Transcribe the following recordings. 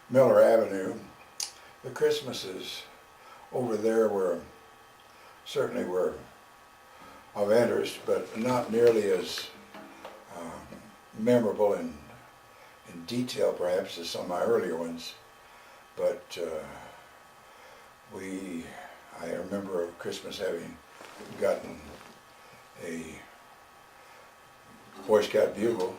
Miller Avenue. The Christmases over there certainly were of interest, but not nearly as memorable in detail perhaps as some of my earlier ones. But I remember Christmas having gotten a Boy Scout bugle,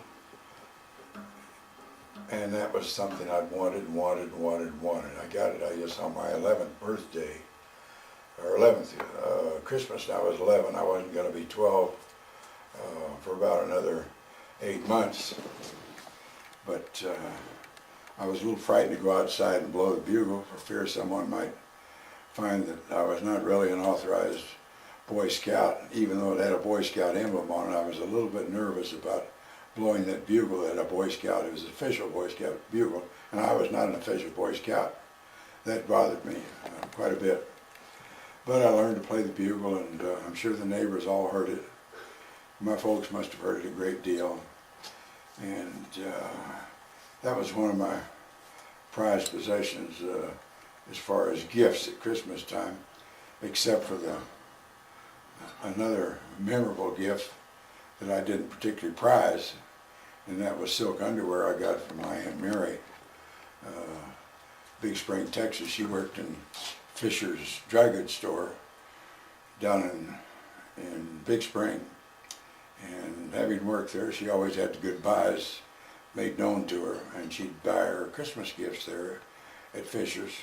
and that was something I'd wanted. I got it, I guess, on my 11th birthday, or 11th Christmas. I was 11. I wasn't going to be 12 for about another 8 months. But I was a little frightened to go outside and blow the bugle for fear someone might find that I was not really an authorized Boy Scout. Even though it had a Boy Scout emblem on it, I was a little bit nervous about blowing that bugle at a Boy Scout. It was an official Boy Scout bugle, and I was not an official Boy Scout. That bothered me quite a bit. But I learned to play the bugle, and I'm sure the neighbors all heard it. My folks must have heard it a great deal. And that was one of my prized possessions as far as gifts at Christmas time, except for another memorable gift that I didn't particularly prize, and that was silk underwear I got from my Aunt Mary, Big Spring, Texas. She worked in Fisher's dry goods store down in Big Spring, and having worked there, she always had the good buys made known to her, and she'd buy her Christmas gifts there at Fisher's.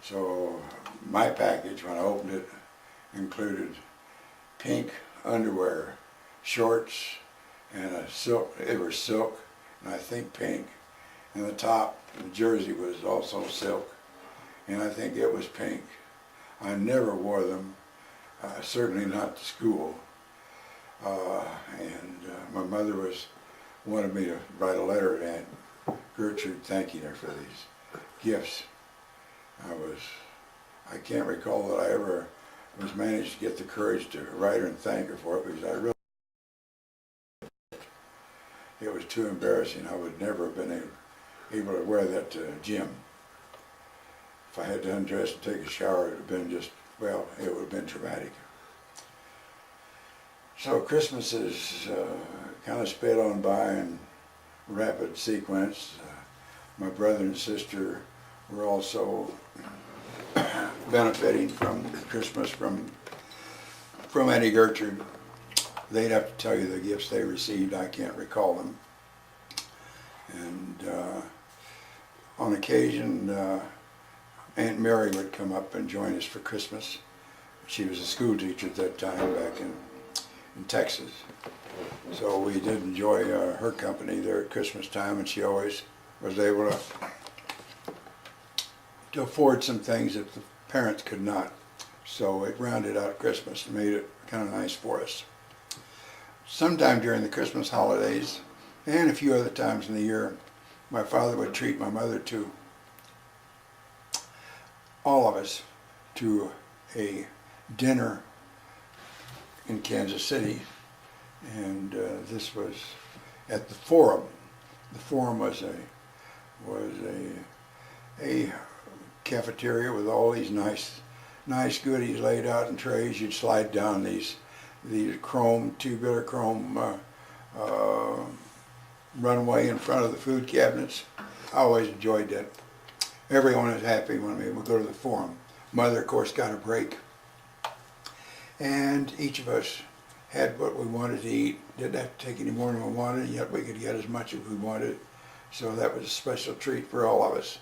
So my package, when I opened it, included pink underwear, shorts, and a silk. It was silk, and I think pink. And the top, the jersey was also silk, and I think it was pink. I never wore them, certainly not to school. My mother wanted me to write a letter to Aunt Gertrude thanking her for these gifts. I can't recall that I ever managed to get the courage to write her and thank her for it, because it was too embarrassing. I would never have been able to wear that to gym. If I had to undress and take a shower, it would have been just, well, it would have been traumatic. So Christmas is kind of sped on by in rapid sequence. My brother and sister were also benefiting from Christmas from Auntie Gertrude. They'd have to tell you the gifts they received. I can't recall them. And on occasion, Aunt Mary would come up and join us for Christmas. She was a school teacher at that time back in Texas. So we did enjoy her company there at Christmas time, and she always was able to afford some things that the parents could not. So it rounded out Christmas and made it kind of nice for us. Sometime during the Christmas holidays, and a few other times in the year, my father would treat my mother to, all of us, to a dinner in Kansas City, and this was at the Forum. The Forum was a cafeteria with all these nice goodies laid out in trays. You'd slide down these tubular chrome runway in front of the food cabinets. I always enjoyed that. Everyone was happy when we would go to the Forum. Mother, of course, got a break. And each of us had what we wanted to eat. Didn't have to take any more than we wanted, yet we could get as much as we wanted. So that was a special treat for all of us.